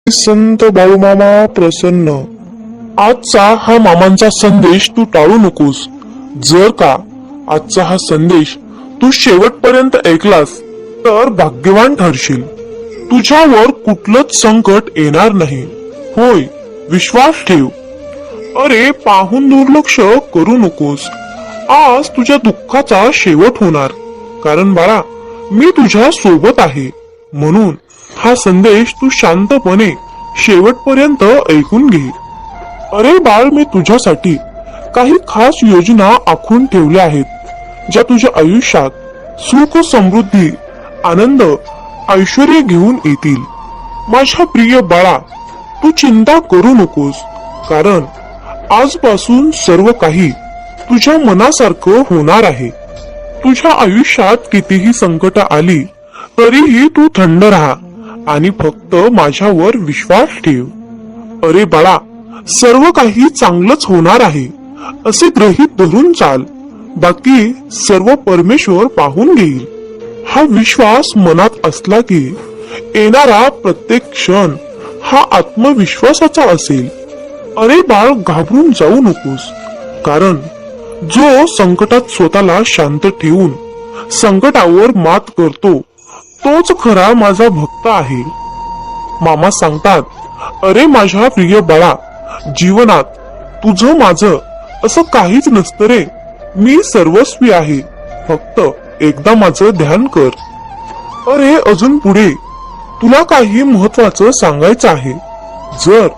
संत बाळूमामा प्रसन्न. आजचा हा मामांचा संदेश तू टाळू नकोस. जर का आजचा हा संदेश तू शेवटपर्यंत ऐकलास तर भाग्यवान ठरशील. तुझ्यावर कुठलंच संकट येणार नाही. होय, विश्वास ठेव. अरे, पाहून दुर्लक्ष करू नकोस. आज तुझ्या दुःखाचा शेवट होणार, कारण बाळा, मी तुझ्या सोबत आहे. म्हणून हा संदेश तू शांतपणे शेवटपर्यंत ऐकून घे. अरे बाळ, मी तुझ्यासाठी काही खास योजना आखून ठेवल्या आहेत, ज्या तुझ्या आयुष्यात सुख, समृद्धी, आनंद, ऐश्वर्य घेऊन येतील. माझ्या प्रिय बाळा, तू चिंता करू नकोस, कारण आजपासून सर्व काही तुझ्या मनासारखं होणार आहे. तुझ्या आयुष्यात कितीही संकट आली तरीही तू थंड राहा आणि फक्त माझ्यावर विश्वास ठेव. अरे बाळा, सर्व काही चांगलंच होणार आहे असे गृहीत धरून चाल. बाकी सर्व परमेश्वर पाहून घेईल. हा विश्वास मनात असला की येणारा प्रत्येक क्षण हा आत्मविश्वासाचा असेल. अरे बाळ, घाबरून जाऊ नकोस, कारण जो संकटात स्वतःला शांत ठेवून संकटावर मात करतो तोच खरा माझा भक्त आहे. मामा सांगतात, अरे माझ्या प्रिय बाळा, जीवनात तुझं माझं असं काहीच नसतं रे. मी सर्वस्वी आहे. फक्त एकदा माझं ध्यान कर. अरे, अजून पुढे तुला काही महत्वाचं सांगायचं आहे. जर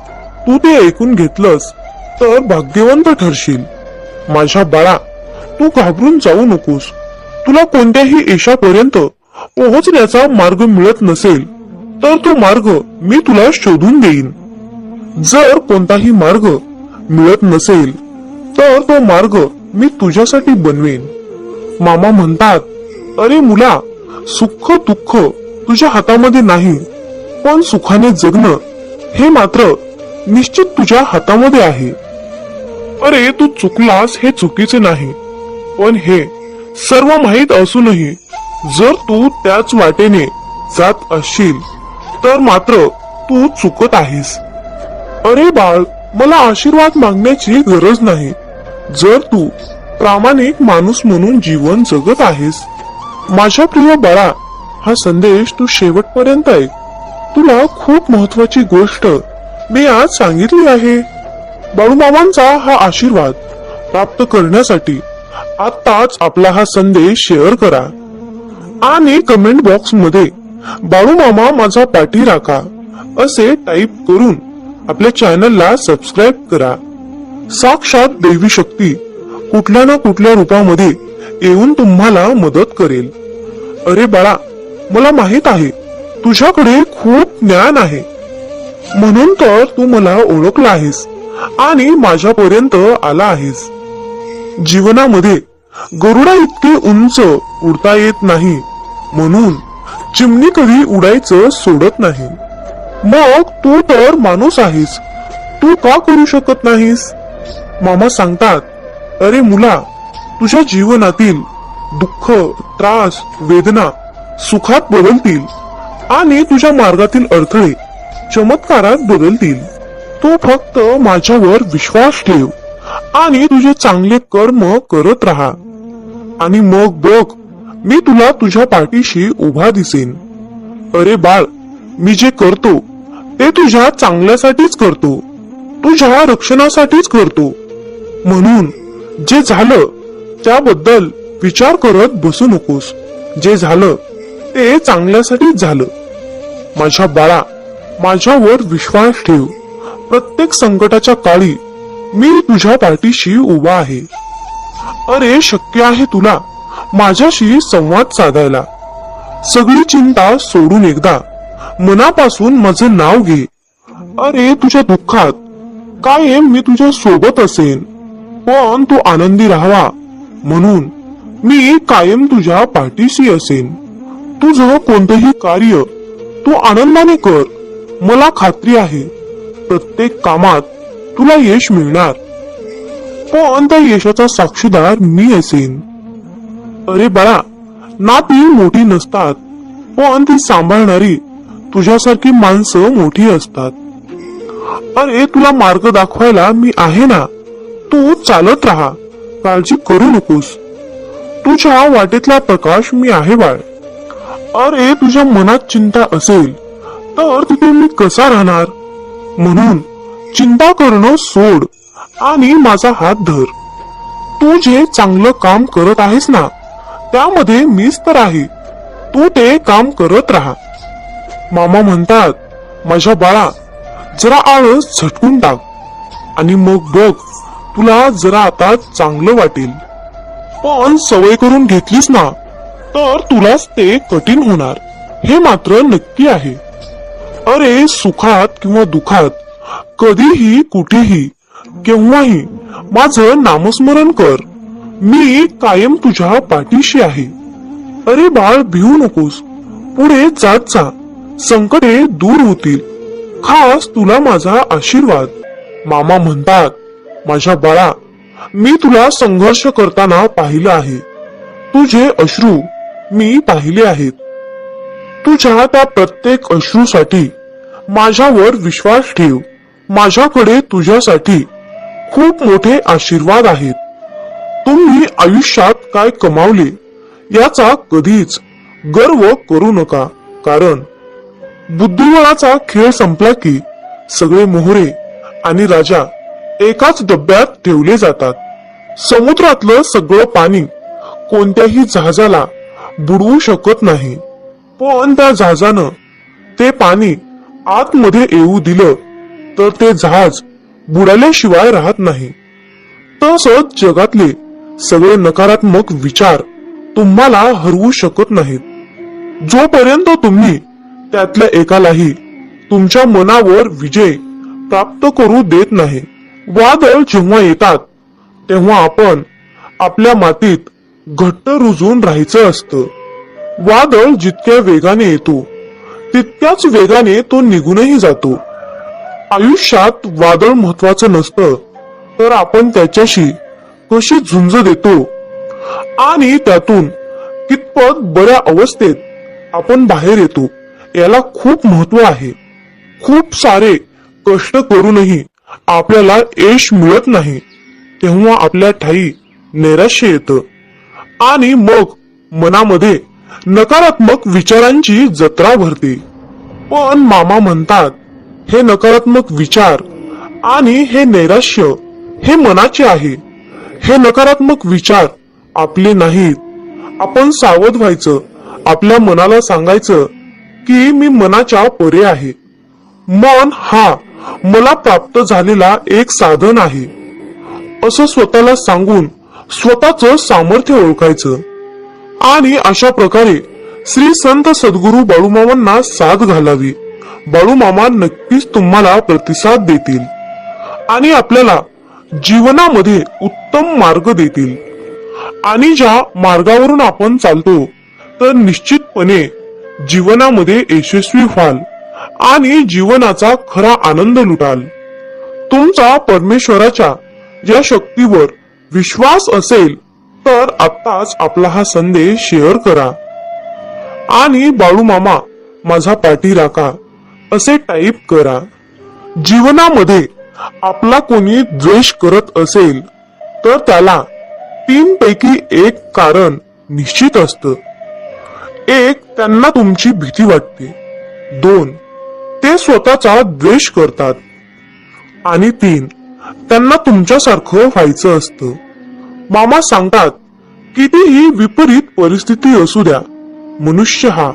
तू ते ऐकून घेतलंस तर भाग्यवंत ठरशील. माझ्या बाळा, तू घाबरून जाऊ नकोस. तुला कोणत्याही यशापर्यंत पोहोचण्याचा मार्ग मिळत नसेल तर तो मार्ग मी तुला शोधून देईन. जर कोणताही मार्ग मिळत नसेल तर तो मार्ग मी तुझ्यासाठी बनवेन. मामा म्हणतात, अरे मुला, सुख दुःख तुझ्या हातामध्ये नाही, पण सुखाने जगणं हे मात्र निश्चित तुझ्या हातामध्ये आहे. अरे, तू चुकलास हे चुकीचे नाही, पण हे सर्व माहीत असूनही जर तू त्याच वाटेने जात असशील तर मात्र तू चुकत आहेस. अरे बाळ, मला आशीर्वाद मागण्याची गरज नाही. जर तू प्रामाणिक माणूस म्हणून जीवन जगत आहेस. माझ्या प्रिय बाळा, हा संदेश तू शेवटपर्यंत ऐक. तुला खूप महत्वाची गोष्ट मी आज सांगितली आहे. बाळूमामांचा हा आशीर्वाद प्राप्त करण्यासाठी आताच आपला हा संदेश शेअर करा आणि कमेंट बॉक्स मध्ये बाळूमामा माझा पाठी राखा असे टाईप करून आपल्या चॅनलला सबस्क्राईब करा. साक्षात देवी शक्ती कुठल्या ना कुठल्या रूपामध्ये येऊन तुम्हाला मदत करेल. अरे बाळा, मला माहित आहे तुझ्याकडे खूप ज्ञान आहे, म्हणून तर तू मला ओळखला आहेस आणि माझ्यापर्यंत आला आहेस. जीवनामध्ये गरुडा इतके उंच उडता येत नाही, म्हणून चिमणी कधी उडायचं सोडत नाही. मग तू तर माणूस आहेस, तू का करू शकत नाहीस? मामा सांगतात, अरे मुला, तुझ्या जीवनातील दुःख, त्रास, वेदना सुखात बदलतील आणि तुझ्या मार्गातील अडथळे चमत्कारात बदलतील. तू फक्त माझ्यावर विश्वास ठेव आणि तुझे चांगले कर्म करत राहा, आणि मग बघ, मी तुला तुझ्या पाठीशी उभा दिसेन. अरे बाळ, मी जे करतो ते तुझ्या चांगल्यासाठीच करतो, तुझ्या रक्षणासाठीच करतो. म्हणून जे झालं त्याबद्दल विचार करत बसू नकोस. जे झालं ते चांगल्यासाठीच झालं. माझ्या बाळा, माझ्यावर विश्वास ठेव. प्रत्येक संकटाच्या काळी मी तुझ्या पाठीशी उभा आहे. अरे, शक्य आहे तुला माझ्याशी संवाद साधायला. सगळी चिंता सोडून एकदा मनापासून माझं नाव घे. अरे, तुझ्या दुःखात कायम मी तुझ्या सोबत असेन, पण तू आनंदी राहावा म्हणून मी कायम तुझ्या पाठीशी असेन. तुझं कोणतंही कार्य तू आनंदाने कर. मला खात्री आहे प्रत्येक कामात तुला यश मिळणार, पण त्या यशाचा साक्षीदार मी असेन. अरे बाळा, नाती मोठी नसतात, पण ती सांभाळणारी तुझ्यासारखी माणसं मोठी असतात. अरे तुला मार्ग दाखवायला मी आहे ना, तू चालत राहा, काळजी करू नकोस. तुझ्या वाटेतला प्रकाश मी आहे बाळ. अरे तुझ्या मनात चिंता असेल तर तिथे मी कसा राहणार? म्हणून चिंता करणं सोड आणि माझा हात धर. तू जे चांगलं काम करत आहेस ना, त्यामध्ये मीच तर आहे. तू ते काम करत राहा. मामा म्हणतात, माझ्या बाळा, जरा आळस झटकून टाक आणि मग बघ, तुला जरा आता चांगलं वाटेल. पण सवय करून घेतलीस ना, तर तुलाच ते कठीण होणार, हे मात्र नक्की आहे. अरे सुखात किंवा दुखात कधीही कुठेही केव्हाही माझं नामस्मरण कर. मी कायम तुझ्या पाठीशी आहे. अरे बाळ, भिवू नकोस, पुढे जात जा. संकटे दूर होतील. खास तुला माझा आशीर्वाद. मामा म्हणतात, माझ्या बाळा, मी तुला संघर्ष करताना पाहिलं आहे. तुझे अश्रू मी पाहिले आहेत. तुझ्या त्या प्रत्येक अश्रूसाठी माझ्यावर विश्वास ठेव. माझ्याकडे तुझ्यासाठी खूप मोठे आशीर्वाद आहेत. तुम्ही आयुष्यात काय कमावले याचा कधीच गर्व करू नका, कारण बुद्धिबळाचा खेळ संपला की सगळे मोहरे आणि राजा एकाच डब्यात ठेवले जातात. समुद्रातलं सगळं पाणी कोणत्याही जहाजाला बुडवू शकत नाही, पण त्या जहाजानं ते पाणी आतमध्ये येऊ दिलं तर ते जहाज बुडाल्याशिवाय राहत नाही. तसंच जगातले सगळे नकारात्मक विचार तुम्हाला हरवू शकत नाहीत. जोपर्यंत तुम्ही त्यातल्या एकालाही तुमच्या मनावर विजय प्राप्त करू देत नाही. वादळ जेव्हा येतात तेव्हा आपण आपल्या मातीत घट्ट रुजून राहायचं असतं. वादळ जितक्या वेगाने येतो तितक्याच वेगाने तो निघूनही जातो. आयुष्यात वादळ महत्वाचं नसतं, तर आपण त्याच्याशी कशी झुंज देतो आणि त्यातून कितपत बऱ्या अवस्थेत आपण बाहेर येतो याला खूप महत्व आहे. खूप सारे कष्ट करूनही आपल्याला यश मिळत नाही, तेव्हा आपल्या ठाई नैराश्य येतं आणि मग मनामध्ये नकारात्मक विचारांची जत्रा भरते. पण मामा म्हणतात, हे नकारात्मक विचार आणि हे नैराश्य हे मनाचे आहे. हे नकारात्मक विचार आपले नाहीत. आपण सावध व्हायचं. आपल्या मनाला सांगायचं की मी मनाच्या परे आहे. मन हा मला प्राप्त झालेला एक साधन आहे, असं स्वतःला सांगून स्वतःचं सामर्थ्य ओळखायचं. आणि अशा प्रकारे श्री संत सद्गुरू बाळूमामांना साथ घालावी. बाळूमामा नक्कीच तुम्हाला प्रतिसाद देतील आणि आपल्याला जीवनामध्ये उत्तम मार्ग देतील. आणि ज्या मार्गावरून आपण चालतो तर निश्चितपणे जीवनामध्ये यशस्वी व्हाल आणि जीवनाचा खरा आनंद लुटाल. तुमचा परमेश्वराच्या या शक्तीवर विश्वास असेल तर आत्ताच आपला हा संदेश शेअर करा आणि बाळूमामा माझा पाठी राखा असे टाईप करा. जीवनामध्ये आपला कोणी द्वेष करत असेल तर त्याला 3 पैकी एक कारण निश्चित असतं. 1, त्यांना तुमची भीती वाटते. 2, ते स्वतःचा द्वेष करतात. आणि 3, त्यांना तुमच्यासारखं व्हायचं असतं. मामा सांगतात, कितीही विपरीत परिस्थिती असू द्या, मनुष्य हा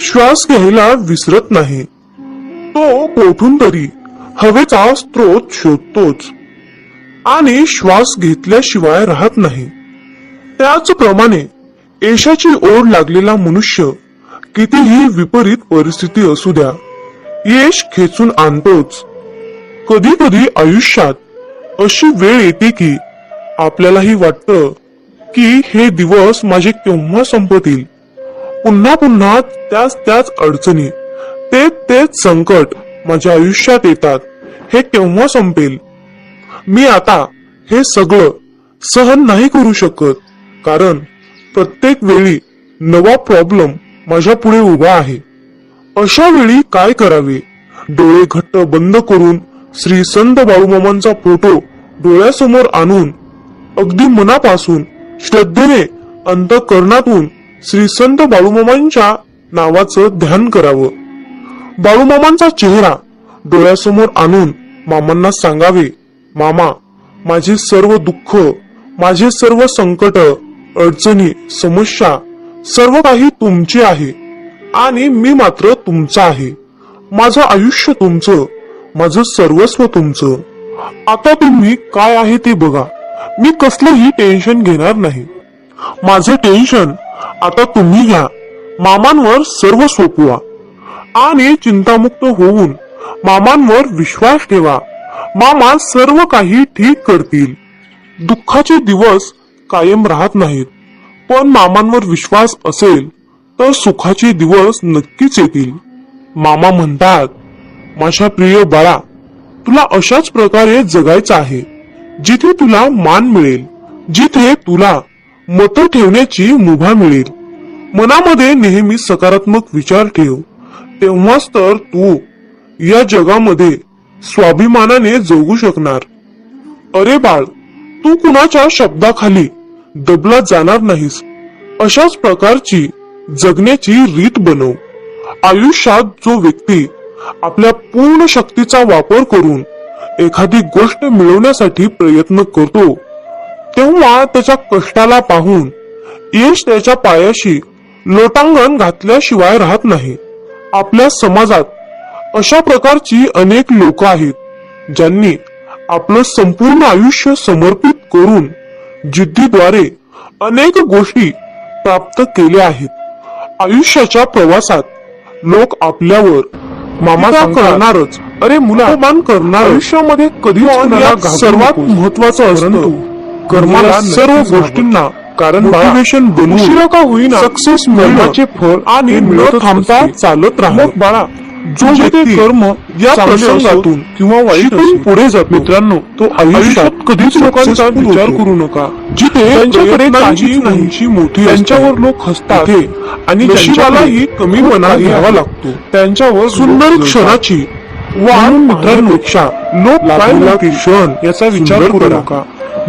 श्वास घ्यायला विसरत नाही. तो कोठून तरी हवेचा स्रोत शोधतोच आणि श्वास घेतल्याशिवाय राहत नाही. त्याचप्रमाणे यशाची ओढ लागलेला मनुष्य कितीही विपरीत परिस्थिती असू द्या, यश खेचून आणतोच. कधी कधी आयुष्यात अशी वेळ येते की आपल्यालाही वाटतं की हे दिवस माझे केव्हा संपतील. पुन्हा पुन्हा त्याच अडचणी, तेच संकट माझ्या आयुष्यात येतात. हे केव्हा संपेल? मी आता हे सगळं सहन नाही करू शकत, कारण प्रत्येक वेळी नवा प्रॉब्लेम माझ्या पुढे उभा आहे. अशा वेळी काय करावे? डोळे घट्ट बंद करून श्री संत बाळूमामांचा फोटो डोळ्यासमोर आणून अगदी मनापासून श्रद्धेने अंतःकरणातून श्री संत बाळूमामांच्या नावाचं ध्यान करावं. बाळूमामांचा चेहरा डोळ्यासमोर आणून मामांना सांगावे, मामा, माझे सर्व दुःख, माझे सर्व संकट, अडचणी, समस्या सर्व काही तुमचे आहे आणि मी मात्र तुमचा आहे. माझं आयुष्य तुमचं, माझं सर्वस्व तुमचं. आता तुम्ही काय आहे ते बघा. मी कसलंही टेन्शन घेणार नाही. माझे टेन्शन आता तुम्ही घ्या. मामांवर सर्व सोपवा आणि चिंतामुक्त होऊन मामांवर विश्वास ठेवा. मामा सर्व काही ठीक करतील. दुःखाचे दिवस कायम राहत नाहीत, पण मामांवर विश्वास असेल तर सुखाचे दिवस नक्कीच येतील. मामा म्हणतात, माझ्या प्रिय बाळा, तुला अशाच प्रकारे जगायचं आहे जिथे तुला मान मिळेल, जिथे तुला मत ठेवण्याची मुभा मिळेल. मनामध्ये नेहमी सकारात्मक विचार ठेव. तेव्हाच तर तू या जगामध्ये स्वाभिमानाने जगू शकणार. अरे बाळ, तू कुणाच्या शब्दाखाली दबला जाणार नाहीस. अशाच प्रकारची जगण्याची रीत बनव. आयुष्यात जो व्यक्ती आपल्या पूर्ण शक्तीचा वापर करून एखादी गोष्ट मिळवण्यासाठी प्रयत्न करतो, तेव्हा त्याच्या कष्टाला पाहून यश त्याच्या पायाशी लोटांगण घातल्याशिवाय राहत नाही. आपल्या समाजात अशा प्रकारची अनेक लोक आहेत, ज्यांनी आपलं संपूर्ण आयुष्य समर्पित करून जिद्दीद्वारे अनेक गोष्टी प्राप्त केल्या आहेत. आयुष्याच्या प्रवासात लोक आपल्यावर मामा करणारच, अरे मुला मान करणार. आयुष्यामध्ये कधीच सर्वात महत्वाचं असतं कर्माला सर्व गोष्टींना कारण मोटिवेशन बनवून का होईना सक्सेस मिळण्याचे फळ आणि न थांबता चालत राहा. बाळा, जो व्यक्ती कर्म या प्रसंगातून किंवा वाईटून पुढे जातो, मित्रांनो, तो आयुष्यात कधीच लोकांचा विचार करू नका. जिथे त्यांच्याकडे काहीच नाही, मोठी त्यांच्यावर लोक हसतात आणि नशिबालाही कमी मना घ्यावा लागतो. त्यांच्यावर सुंदर क्षणाची वाढ मित्रांपेक्षा लोक काय म्हणतील क्षण याचा विचार करू नका.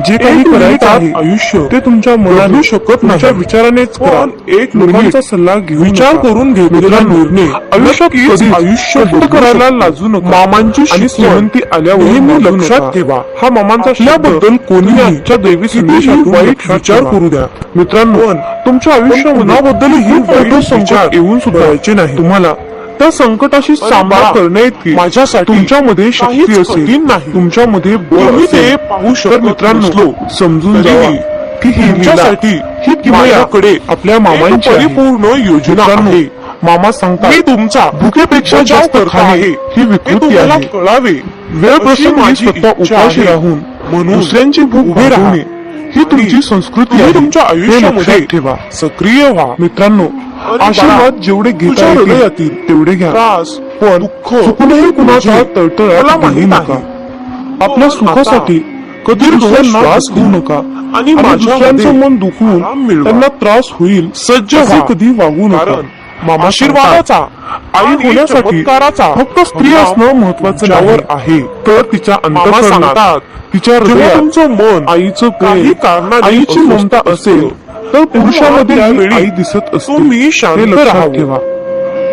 जे काही करायचं आहे आयुष्य ते तुमच्या मनाने शकत नाही, विचारानेच करा. एक लोकांचा सल्ला घेऊन विचार करून घेतलेला निर्णय आयुष्यात आयुष्य करायला लाजू नका. मामांची आणि श्रीमंती आल्यावर नेहमी लक्षात ठेवा, हा मामांचा याबद्दल कोणी आजच्या दैवी संदेशातून वाईट विचार करू द्या. मित्रांनो, तुमच्या आयुष्याबद्दल ही वाईट संकट येऊन सुधारायचे नाही. तुम्हाला त्या संकटाशी सामना करण्याइतकी माझ्यासाठी तुमच्यामध्ये शक्ती असेल नाही, तुमच्यामध्ये बळ ते पाहू शकत. मित्रांनो, समजून जावा की हिच्यासाठी ही किमयाकडे आपल्या मामांची परिपूर्ण योजना आहे. मामा सांगतात, मी तुमचा भुकेपेक्षा जास्त खाणे ही विकृती आहे. कळावे, वेळ प्रसंगी स्वतः उपाशी राहून म्हणून दुसऱ्यांची भूक उभे राहा ही तुमची संस्कृती आहे. तुमच्या आयुष्यामध्ये ठेवा, सक्रिय व्हा. मित्रांनो, आशीर्वाद जेवढे घेता येतील तेवढे घ्या, पण दुःख चुकूनही कुणाचा तळतळात घेऊ नका. आपल्या सुखासाठी कधी श्वास घेऊ नका आणि दुसऱ्यांचं मन दुखवून त्यांना त्रास होईल सज्ज कधी वागू नका. मामा आशीर्वादाचा आई होण्यासाठी फक्त स्त्री असणं महत्वाचं आहे, तर तिच्या अंतःकरणात तिच्या हृदयाचं मन आईचं प्रेम, आईची ममता असेल तर पुरुषामध्ये आई दिसत असते. तुम्ही शांत राहावे,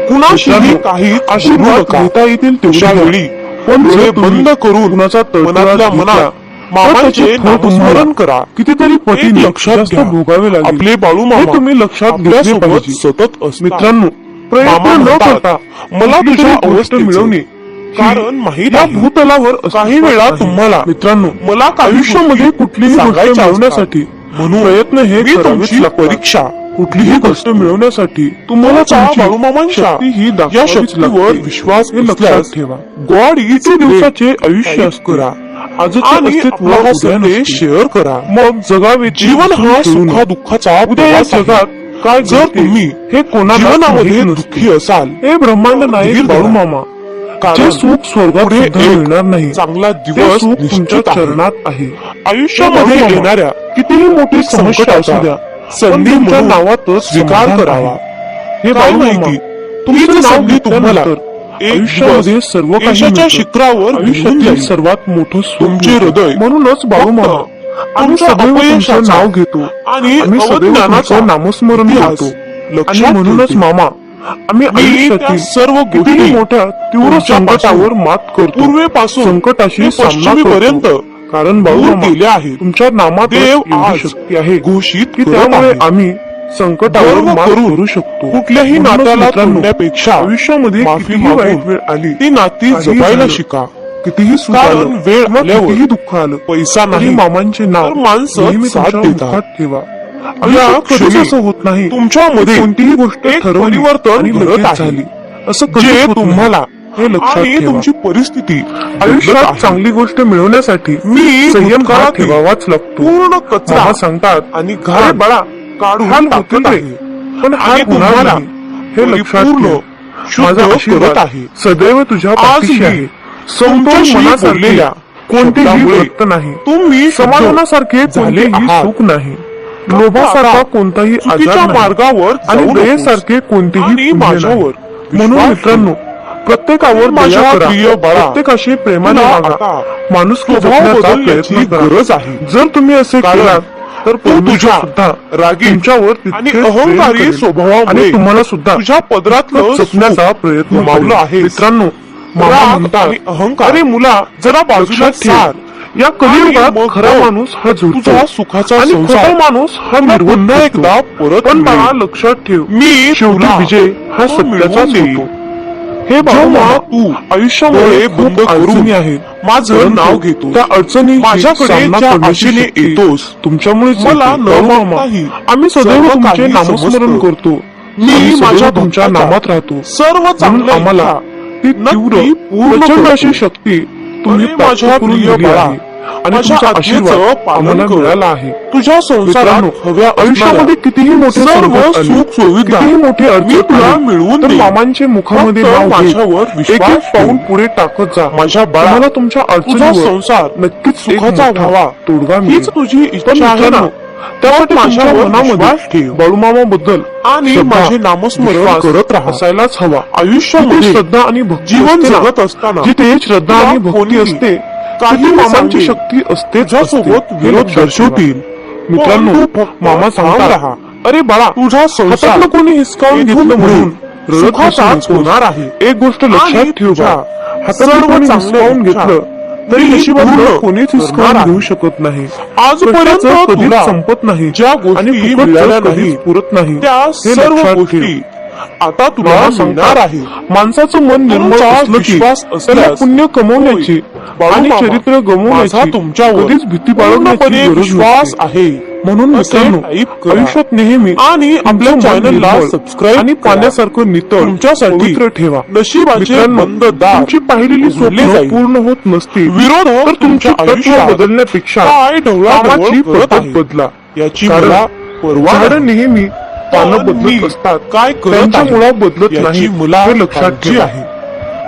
कुणाशी काही आशीर्वाद घेता येतील तेवढ्या वेळी, पण डोळे बंद करून कुणाचा मनातल्या मनात मामाचे स्मरण करा. कितीतरी पती लक्षात भोगावे लागेल. आपले बाळू मामा तुम्ही लक्षात घेतले पाहिजे. सतत मित्रांनो, प्रयत्न न करता मला तुझ्या अवस्था मिळवणे, कारण माहिती या भूतलावर काही वेळा तुम्हाला मित्रांनो मला आयुष्यामध्ये कुठलीही गोष्ट मिळवण्यासाठी म्हणून प्रयत्न हे तुमची परीक्षा. कुठलीही गोष्ट मिळवण्यासाठी तुम्हाला बाळूमामांच्या या शक्तीवर विश्वास हे लक्षात ठेवा. गॉड इथे दिवसाचे आयुष्य करा, आजचे शेअर करा, मग जगावे. जीवन हा सुखा दुःखाचा उद्या या जगात काय. जर तुम्ही हे कोणा जीवनामध्ये दुःखी असाल, हे ब्रह्मांड नाही बाळूमामा, जे सुख स्वर्गात मिळणार नाही. चांगला दिवस तुमच्या चरणात आहे. आयुष्यामध्ये येणाऱ्या कितीही मोठी समस्या असू द्या, संधीच्या नावातच स्वीकार करावा. हे बाळूमामा तुमचं नाव संधी तुम्हाला आयुष्यामध्ये सर्व काही यशाच्या मिळतं. शिखरावर घेऊन आयुष्यातील जाईल. सर्वात मोठं सुख तुमचे मिळतं. हृदय म्हणूनच बाळूमामा आम्ही तुमच्या सदैव तुमचं अपयशाचा नाव घेतो आणि आम्ही सदैव अवज्ञानाचा तुमचं नामस्मरण इतिहास करतो. लक्षात आणि म्हणूनच ठेवते. मामा आम्ही मी आयुष्यातील त्या सर्व कितीही गोष्टी मोठ्या तीव्र तुमच्यापासून संकटावर मात करतो. पूर्वेपासून संकटाशी ते सामना पश्चिमेपर्यंत करतो. कारण बाळूमामा केले आहे. तुमच्या नामात देव एवढी आज शक्ती आहे घोषित की करत त्यामुळे आहे. आम्ही संकटावर गर्व मात करून करू शकतो. कुठल्याही म्हणूनच नात्याला मित्रांनो, तोडण्यापेक्षा आयुष्यामध्ये माफी कितीही मागून वाईट वेळ आली ती नाती काही जपायला झालं, शिका. कितीही सुख कारण आलं वेळ किंवा आल्यावर कितीही दुःख आलं पैसा तरी नाही मामांचे नाव तर माणसं नेहमी साथ तुमच्या देतात. मुखात ठेवा. या आयुष्यात कधीच क्षणी असं होत नाही तुमच्यामध्ये कोणतीही गोष्ट एक ठरवली परिवर्तन आणि घडत लगेच आहे. झाली असं जे कधीच होत नाही. तुम्हाला हे लक्षात आणि ठेवा. तुमची परिस्थिती बदलत आयुष्यात आहे. चांगली गोष्ट मिळवण्यासाठी मी संयम हा भूतकाळातील ठेवावाच लागतो. पूर्ण कचरा मामा सांगतात आणि अरे घाण बाळा काढून हाल टाकत होतील रे, आहे. पण हाल आणि होणार तुम्हाला नाही. हे लक्षात परिपूर्ण ठेव. शुद्ध माझा आशीर्वाद करत आहे. सदैव तुझ्या आज पाठीशी मी आहे. समतोल तुमच्याशी मनासारखे बोललेल्या कोणतेही शब्दामुळे वृत्त नाही. तुम्ही शुद्ध समाधानासारखे झाले कोणतेही आहात. सुख नाही. लोभासारखा आता कोणताही चुकीच्या आजार नाही. मार्गावर आणि जाऊ दयेसारखे नकोस. कोणतेही आणि पुण्य नाही. माझ्यावर म्हणून विश्वास मित्रांनो प्रत्येकावर माझ्या दया करा. प्रिय बाळा, प्रत्येकाशी प्रेमाने तुला वागा. आता माणुसकी स्वभाव जपण्याचा बदलण्याची प्रयत्न करा. गरज आहे. जर तुम्ही असे कारण केलात तर तू परमेश्वर तुझ्या सुद्धा रागीट तुमच्यावर आणि तितकेच प्रेम अहंकारी करेल. स्वभावामुळे आणि तुम्हाला सुद्धा तुझ्या पदरातलं जपण्याचा प्रयत्न गमावलं करेल. आहेस. मित्रांनो मामा राग म्हणतात आणि अहंकार अरे मुला जरा बाजूला लक्षात ठेव. सार. या कलियुगात आणि मग खरा बघ, माणूस हा जुळतो तुझा सुखाचा आणि संसार खोटा माणूस हा तुला निर्वत पुन्हा होतो. एकदा परत पण मिळेल. बाळा लक्षात ठेव मी शेवटी तुला विजय हा तो सत्याचाच मिळवून होतो. देईन. हे बाळा जेव्हा तू आयुष्यामध्ये डोळे खूप बंद करून अडचणी आहेत माझं परंतु नाव घेतो. त्या अडचणी माझ्याकडे ज्या आशेने येतोस, तुमच्यामुळे मला न मागताही आम्ही सदैव सर्व तुमचे काही नामस्मरण समजतं. करतो. मी आम्ही सदैव माझ्या तुमच्या भक्ताच्या नामात राहतो. सर्व म्हणून चांगल्या आम्हाला इच्छा ती नक्की तीव्र पूर्ण प्रचंड करतो. अशी शक्ती तुम्ही अरे प्राप्त माझ्या करून प्रिय दिली बाळा, आहे. आणि माझ्या तुमचा आज्ञेचं आशीर्वाद पालन आम्हाला कर. मिळाला आहे. तुझ्या संसारात मित्रांनो, हव्या आयुष्यामध्ये कितीही मोठे सर्व संकट आले, सुख सुविधा कितीही मोठे मी अडचण तुला आली, मिळवून तर देईन. मामांचे मुखामध्ये फक्त नाव घेत माझ्यावर एक विश्वास एक पाऊल ठेव. पुढे टाकत जा. माझ्या बाळा, तुम्हाला तुमच्या तुझा अडचणीवर संसार नक्कीच सुखाचा एक मोठा व्हावा तोडगा मिळेल. हीच तुझी पण इच्छा आहे ना. मित्रांनो, त्यासाठी माझ्या माझ्यावर मनामध्ये विश्वास ठेव. बाळूमामा बद्दल आणि माझे नामस्मरण करत राहा. असायलाच हवा. आयुष्यामध्ये जिथे श्रद्धा आणि भक्ती जीवन असते ना, जगत असताना जिथे श्रद्धा तुला आणि भक्ती कोणी असते काही तिथे मामांची सांगेल, शक्ती असते तुझ्यासोबत विरोध दर्शवतील. मित्रांनो पण तू फक्त मामा ठाम सांगतात राहा. अरे बाळा तुझा संसार हातातलं कोणी हिसकावून येथून घेतलं पुढे म्हणून रडत सुखाचाच बसू नकोस. होणार आहे. एक गोष्ट लक्षात आणि ठेव तुझ्या बा हातातलं सर्व कोणी चांगल्या हिसकावून इच्छा घेतलं तरी मी नशिबातलं पूर्ण कोणीच करणार हिसकावून आहे. घेऊ शकत नाही. आजपर्यंत कष्टाचं कधीच तुला संपत नाही ज्या आणि गोष्टी फुकटचं मिळाल्या कधीच नाही पुरत नाही त्या हे सर्व लक्षात गोष्टी ठेव. आता तुला मामा मिळणार सांगतात, आहे. माणसाचं मन निर्मळ तुमचा असलं की विश्वास त्याला असल्यास पुण्य कमवण्याची बाळू आणि मामा, चरित्र माझा गमवण्याची तुमच्यावर कधीच भीती बाळगण्याची पूर्णपणे गरज विश्वास नसते. आहे. म्हणून असे मित्रांनो टाईप करा. आयुष्यात नेहमी आणि आपल्या तुमचं मन चॅनलला निर्मळ सबस्क्राईब आणि करा. पाण्यासारखं नितळ तुमच्यासाठी पवित्र ठेवा. नशिबाचे मित्रांनो, बंद दार तुमची पाहिलेली उघडले स्वप्न जाईल. पूर्ण होत नसतील विरोध तर तुमची तुमच्या तत्व आयुष्यात बदलण्यापेक्षा काय ढवळाढवळ कामाची करत पद्धत आहे बदला. याची कारण मला पर्वा झाडं नाही. नेहमी पानं पण मी बदलत असतात काय करत त्यांच्या आहे मुळा बदलत याची नाही मला हे लक्षात काळजी ठेवा. आहे.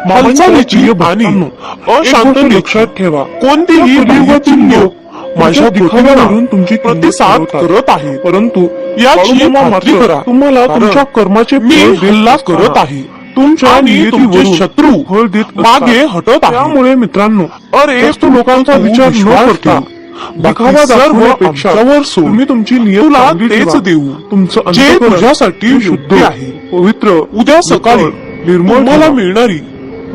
मामांच्या हालचालीची प्रिय आणि भक्तांनो, एक गोष्ट अशांततेची लक्षात ठेवा कोणतीही या कलियुगातील बाह्य लोक माझ्या माझ्या दिखाव्यावरून दिखाव्यावरून तुमची प्रतिसाद करत आहे. परंतु याची बाळूमामा खात्री मात्र करा. तुम्हाला कारण तुमच्या कर्माचे मी फळ देत हल्ला असताना करत आहे. तुमच्या आणि नियतीवरून तुमचे शत्रू फळ देत मागे असतात. हटत आहे. त्यामुळे मित्रांनो अरे जास्त लोकांचा तू विचार न विश्वास करता ठेव. दिखावा बाकी सर्व दाखवण्यापेक्षा आमच्यावर सोड. तुम्ही तुमची नियत तुला चांगली तेच ठेवा. देऊ तुमचं जे अंतःकरण तुझ्यासाठी शुद्ध योग्य आहे. पवित्र उद्या सकाळी निर्मळ तुम्हाला ठेवा. मिळणारी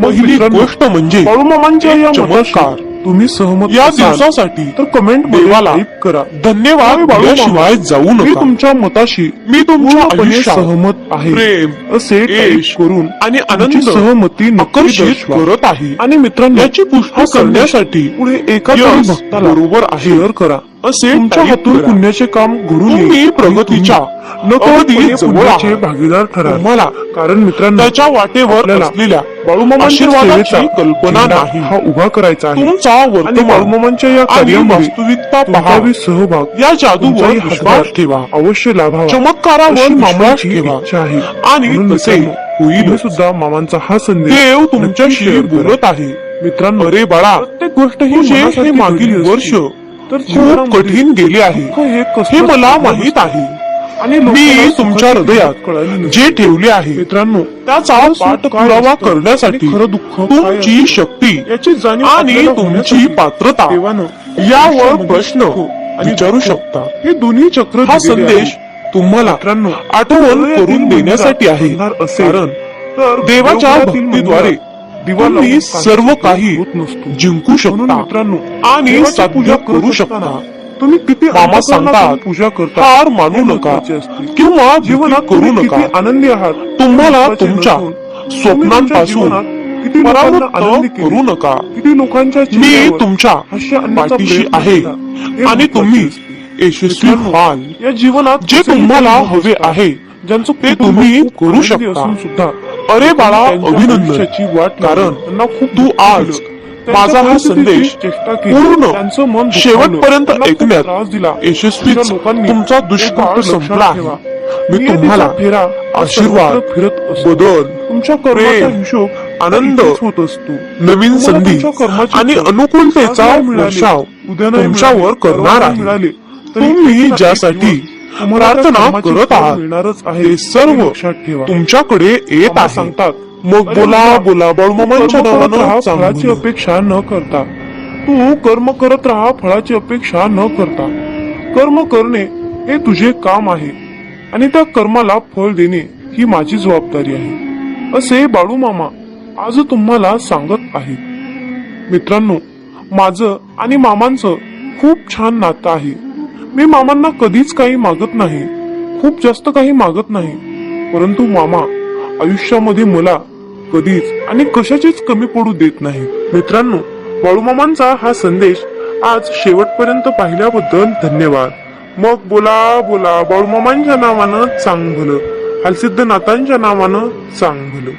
पहिली मित्रांनो, गोष्ट म्हणजे बाळूमामांच्या या चमत्कार. मताशी तुम्ही सहमत या असाल दिवसासाठी तर कमेंट मध्ये देवाला टाईप करा. धन्यवाद बाळूमामा, शिवाय जाऊ मी नका. तुमच्या मताशी मी तुमच्या पूर्णपणे आयुष्यात सहमत आहे प्रेम, असे टाईप यश करून आणि तुमची आनंद सहमती नक्की आकर्षित दर्शवा. करत आहे. आणि मित्रांनो याची पुष्टी हा संदेश करण्यासाठी पुढे एका तरी यश भक्ताला बरोबर आहे शेअर करा. असे तुमच्या टाईप हातून करा. पुण्याचे काम घडून येईल. तुम्ही आणि प्रगतीच्या तुम्ही नकळतपणे अगदी जवळ पुण्याचे आहात. भागीदार ठराल. तुम्हाला कारण मित्रांनो त्याच्या वाटेवर आपल्याला असलेल्या बाळूमामांच्या आशीर्वादाची सेवेचा कल्पना झेंडा नाही. हा उभा करायचा आहे. तुमचा आणि वर्तमान बाळूमामांच्या या आणि कार्यामध्ये वास्तविकता पहा. तुमचाही सहभाग या जादूवर तुमचाही विश्वास हातभार ठेवा. अवश्य लाभावा. चमत्कारावर अशी विश्वास मामांची ठेवा. इच्छा आहे. आणि म्हणून तसे मित्रांनो, होईल. तुम्ही सुद्धा मामांचा हा संदेश देव नक्की तुमच्याशी share करा. बोलत आहे. मित्रांनो अरे बाळा, प्रत्येक गोष्ट ही तुझे मनासारखी हे मागील घडली असती. वर्ष तर खूप जीवनामध्ये कठीण गेले आहे. दुःख हे कसलंच हे मला कारण माहित नसतं. आहे. आणि मी लोकांना तुमच्या सुखाची हृदयात किंमत कळाली नसते. जे ठेवले आहे मित्रांनो, त्याचा पाठपुरावा करण्यासाठी खरं दुःख काय तुमची असतं शक्ती याची जाणीव आणि आपल्याला तुमची होण्यासाठी पात्रता देवानं यावर आयुष्यामध्ये प्रश्न सुख आणि विचारू दुःख शकता. हे दोन्ही चक्र हा दिलेले संदेश आहेत. तुम्हाला मित्रांनो, आठवण हृदयातील करून देण्यासाठी आहे. मंदिरात अंधार असेल, कारण तर देवाच्या देवघरातील भक्तीद्वारे मंदिरात दिवा तुम्ही लावून सर्व काहीच काही होत नसतो. जिंकू म्हणून शकता मित्रांनो, आणि देवाची साध्य पूजा करू करत शकता. असताना तुम्ही किती मामा अंतःकरणातून सांगतात, पूजा करता हार मानू हे नका महत्त्वाचे असते. किंवा जीवनात भीती करू तुम्ही नका. किती आनंदी आहात तुम्हाला महत्त्वाचे तुमच्या नसून, तुम्ही स्वप्नांपासून तुमच्या जीवनात किती लोकांना परावृत्त आनंदी केले, करू नका. किती लोकांच्या मी चेहऱ्यावर तुमच्या हास्य आणण्याचा पाठीशी प्रयत्न आहे केला. हे आणि महत्त्वाचे तुम्ही असते. यशस्वी मित्रांनो, व्हाल. या जीवनात जे असेही तुम्हाला काही लोक हवे असतात, आहे ज्यांचं ते कुटुंब तुम्ही खूप करू आनंदी शकता. असून सुद्धा अरे बाळा, त्यांच्या अभिनंदन. आयुष्याची वाट कारण लावून त्यांना खूप तू दुःख आज दिलं. माझा त्यांच्या हा परिस्थितीची संदेश चेष्टा केली. पूर्ण त्यांचं मन दुखावलं. शेवटपर्यंत त्यांना खूप ऐकण्यात त्रास दिला. यशस्वीच अशा लोकांनी तुमचा एक दुष्काळ गोष्ट लक्षात संपला आहे. ठेवा. मी नियतीचा तुम्हाला फेरा हा आशीर्वाद, सर्वत्र फिरत असतो. बदल, तुमच्या कर्माचा प्रेम, हिशोब आनंद, इथेच होत असतो. नवीन तुम्हाला संधी तुमच्या कर्माचे आणि फळ अनुकूलतेचा आज नाही मिळाले, वर्षाव उद्या नाही तुमच्यावर मिळाले, करणार परवा नाही आहे. मिळाले, तरी तुम्ही एक ना एक ज्यासाठी दिवस तुम्हाला त्या प्रार्थना कर्माचे करत फळ आहात मिळणारच आहे. ते हे सर्व लक्षात ठेवा. तुमच्याकडे येत मामा आहे. सांगतात, मग अरे बोला मुला, बोला बाळूमामांच्या कर्म करत राहा, नावानं फळाची चांगलं. अपेक्षा न करता. तू कर्म करत राहा, फळाची अपेक्षा न करता. कर्म करणे हे तुझे काम आहे आणि त्या कर्माला फळ देणे ही माझी जबाबदारी आहे, असे बाळू मामा आज तुम्हाला सांगत आहेत. मित्रांनो, माझं आणि मामांचं खूप छान नातं आहे. मी मामांना कधीच काही मागत नाही, खूप जास्त काही मागत नाही, परंतु मामा आयुष्यामध्ये मला कधीच आणि कशाचीच कमी पडू देत नाही. मित्रांनो, बाळूमामांचा हा संदेश आज शेवटपर्यंत पाहिल्याबद्दल धन्यवाद. मग बोला बोला बाळूमामांच्या नावानं चांग भलं, हलसिद्ध नाथांच्या नावानं चांग भलं.